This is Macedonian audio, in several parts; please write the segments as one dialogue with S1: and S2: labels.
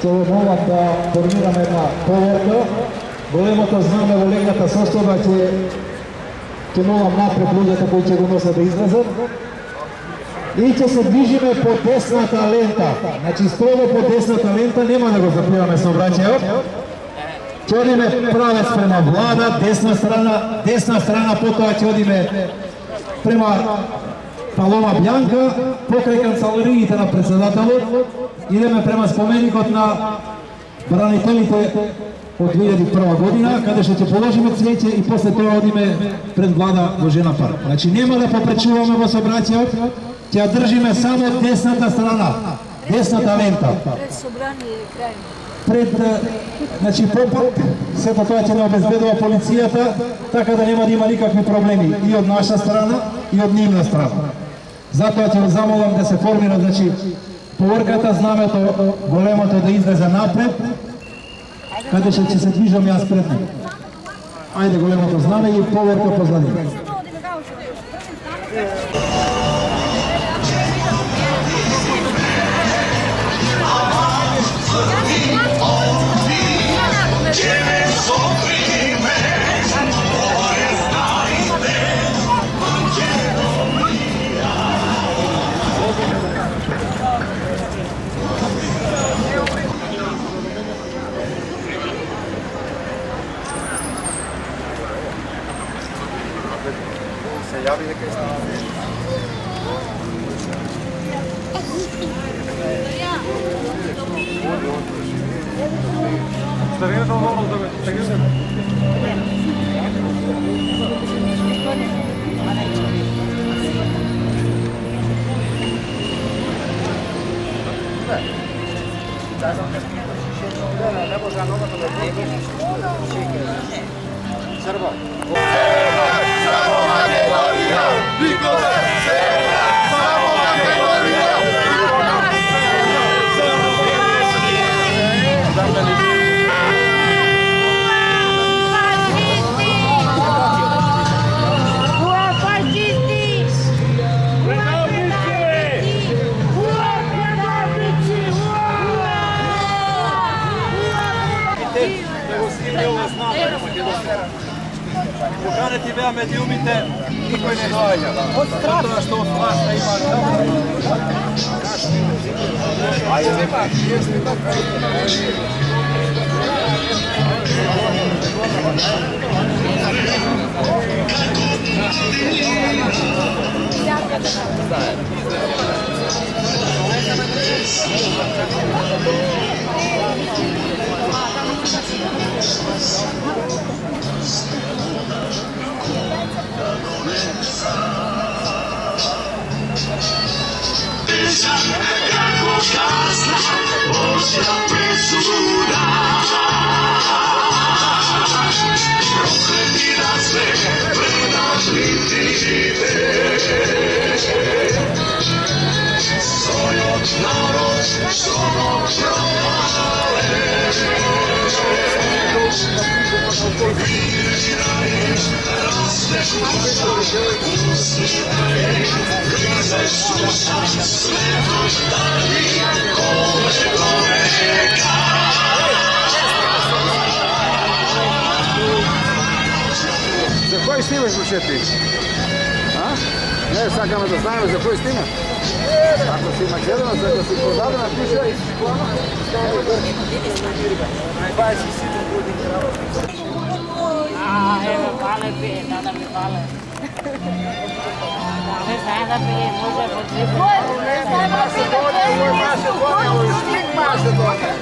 S1: Целомолам да формираме една поверка. Големото знаме во легната состојба ќе молам напред луѓето кои ќе го носат да излезат. И ќе се движиме по десната лента. Значи строго по десната лента, нема да го запливаме сообраќајот. Ќе одиме правец према влада, десна страна, потоа ќе одиме према Палома Бјанка, покрај канцелариите на председателот, идеме према споменикот на бранителите од 2001 година, каде ќе положиме цвеќе и после тоа одиме пред влада во Жена парк. Значи нема да попречуваме во собранието, ќе ја држиме само десната страна, десната лента.
S2: Пред собрание крај.
S1: Пред, значи попат, сето тоа ќе не обезбедува полицијата, така да нема да има никакви проблеми и од наша страна и од нивна страна. Затоа ќе го замолам да се формира, значи, поврката, знамето големото да излезе напред, каде ќе се движам јас пред нив. Ајде големото знаме и поврка позади.
S3: Javi de que está.
S4: Поканете беа медиумите, никој не доаѓа. Од страна што од власта има
S5: Kako kazna, Božja presuda. Prokleti nas sve, prenašli žive. Svojot narod, što promale. Vidješ, rasvešu šta, uslišaj, grizaj suša, sve dali, kolego veka.
S3: За кој снимаш во Чети? А? Не, сакаме да знаеме за кој снимаш. Ако си Македонаc, ако си продадена, пише плана. 27 години работа.
S2: Evo, male pije, da mi male. Da, ne znam da pije, može potribiti. Ne znam da pije,
S3: Ovo je Macedonija, ovo je svih Macedonija.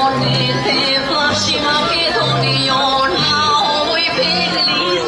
S5: Oni te plaši Makedonijon, a ovoj pegli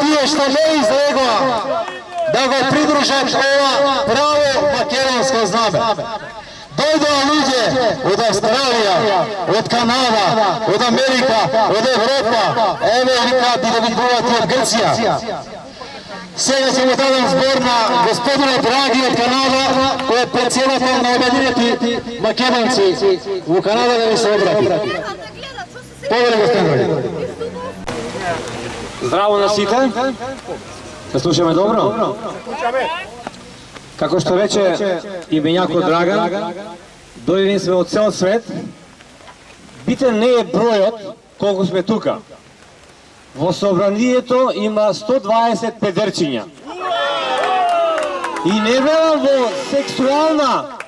S1: Тие што не излегува да го придружат ова право македонско знаме. Дојдоа луѓе од Австралија, од Канада, од Америка, од Европа, еве викаат и да видуваат и од Грција. Сега ќе му дадам збор на господинот Драги од Канада, кој е председател на Обединети македонци во Канада, да ви се обрати. Повеле господин Драги.
S6: Здраво на сите. Се слушаме добро? Како што рече именјакот Драган, дојдени сме од цел свет. Битен не е бројот колку сме тука. Во собранието има 120 педерчиња. И не велам во сексуална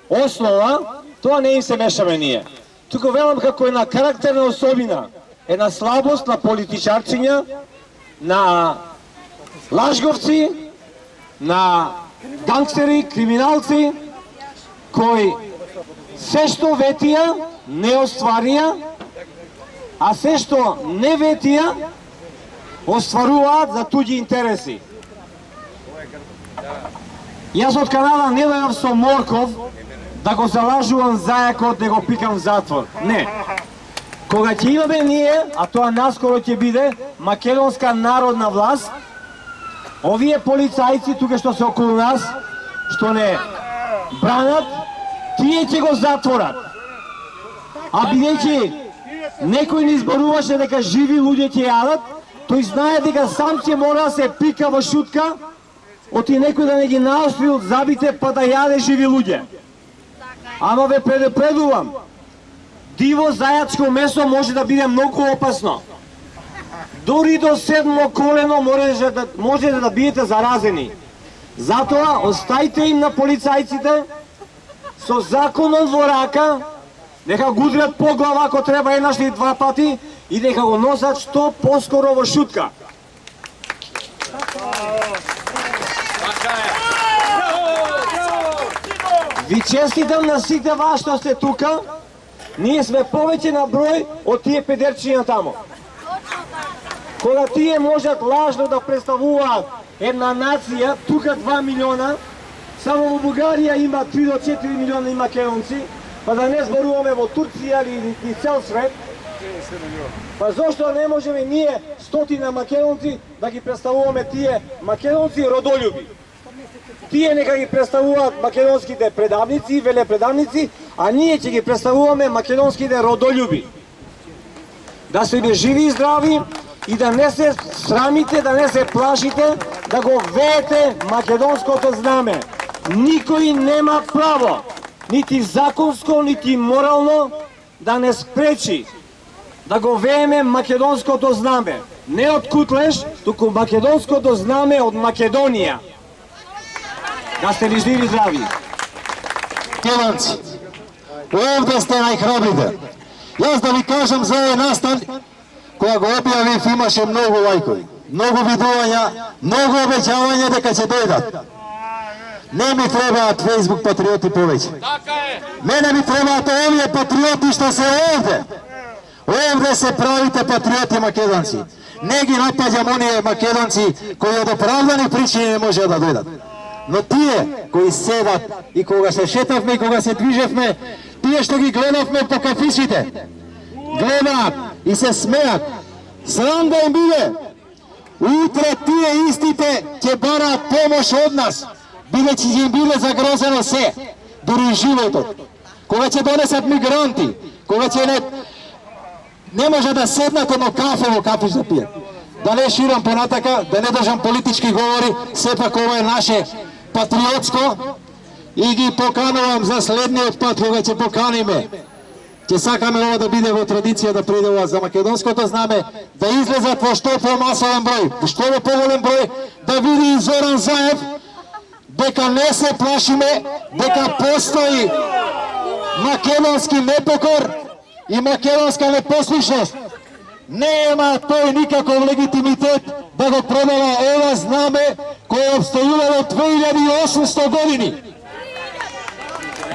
S6: основа, тоа не им се мешаме ние. Туку велам како една карактерна особина, една слабост на политичарчиња, на лажговци, на гангстери, криминалци, кои се што ветија не остварија, а се што не ветија остваруваат за туѓи интереси. Јас од Канада не дојдов со морков да го залажувам зајакот да го пикам в затвор. Не. Кога ќе имаме ние, а тоа наскоро ќе биде македонска народна власт, овие полицајци тука што се околу нас, што не бранат, тие ќе го затворат. А бидејќи некој не изборуваше дека живи луѓе ќе јадат, тој знае дека сам ќе мора да се пика во шутка, оти некој да не ги наостри од забите па да јаде живи луѓе. Ама ве предупредувам, диво зајачко месо може да биде многу опасно. Дори до 7 колено може да бидете заразени. Затоа остајте им на полицајците со законот во рака, нека го удрат по глава ако треба еднаш или два пати и нека го носат што поскоро во шутка. Ви честитам на сите вас што сте тука. Ние сме повеќе на број од тие педерчиња тамо. Кога тие можат лажно да представуваат една нација, тука 2 милиона, само во Бугарија има 3 до 4 милиона и македонци, па да не зборуваме во Турција или цел свет. Па зошто не можеме ние стотина македонци да ги представуваме тие македонци родолюби? Тие нека ги представуваат македонските предавници, велепредавници, а ние ќе ги представуваме македонските родолюби. Да се живи и здрави и да не се срамите, да не се плашите, да го веете македонското знаме. Никој нема право, нити законско, нити морално, да не спречи да го вееме македонското знаме. Не од Кутлеш, туку македонското знаме од Македонија. Да сте ли живи и здрави?
S1: Македонци, овде сте најхрабрите. Јас да ви кажам за овој настан, кога го објавив имаше многу лајкови, многу видувања, многу обеќавања дека ќе дојдат. Не ми требаат Facebook патриоти повеќе. Мене ми требаат овие патриоти што се овде. Овде се правите патриоти македонци. Не ги напаѓам оние македонци кои од оправдани причини не можеа да дојдат. Но тие кои седат и кога се шетавме и кога се движевме, тие што ги гледавме по кафичите, гледаат и се смеат. Срам да им биде. Утре тие истите ќе бараат помош од нас, бидејќи ќе им биде загрозено се, дури животот. Кога ќе донесат мигранти, кога ќе не ne može da sedna kod kafe kafić da pije. Da ne širam понатака, да не држам политички говори, сепак ова е наше патриотско и ги поканувам за следниот пат кога ќе поканиме. Ќе сакаме ова да биде во традиција да приде ова за македонското знаме, да излезат во што помасовен број, во што поголем број, да види и Зоран Заев дека не се плашиме, дека постои македонски непокор и македонска непослушност. Нема тој никаков легитимитет да го продава ова знаме кое обстојува во 2800 години.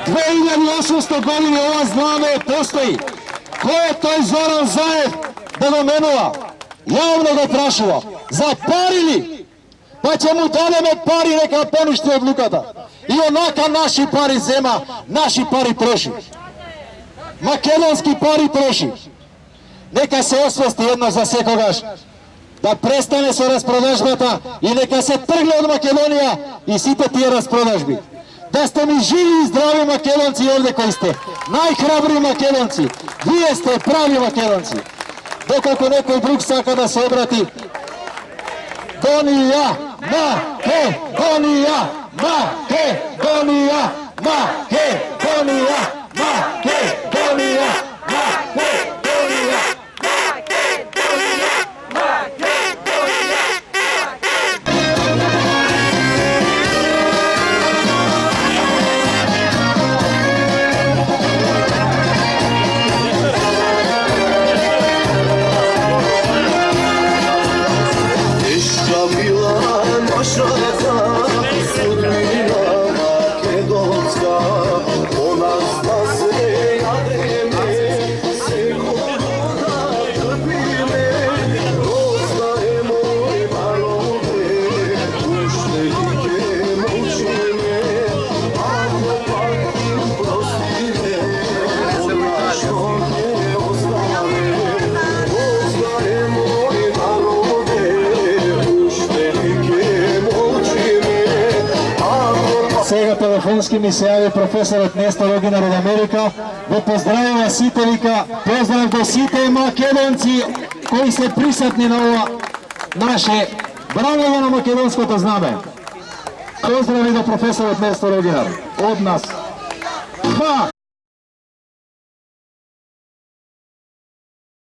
S1: 2800 години ова знаме постои. Кој е тој Зоран Заев да го менува? Јавно го прашува. За пари ли? Па ќе му дадеме пари, нека поништи одлуката. И онака наши пари зема, наши пари троши. Македонски пари троши. Нека се освести едно за секогаш, да престане со распродажбата и нека се тргне од Македонија и сите тие распродажби. Да сте ми живи и здрави македонци овде кои сте, најхрабри македонци, вие сте прави македонци. Доколку некој друг сака да се обрати, Македонија, Македонија, Македонија, Македонија, Македонија, Македонија. Сега телефонски ми се јави професорот Нестор Огинар од Америка, го поздравува сите, вика поздрав до сите македонци кои се присутни на ова наше брањење на македонското знаме. Поздрави до професорот Нестор Огинар од нас.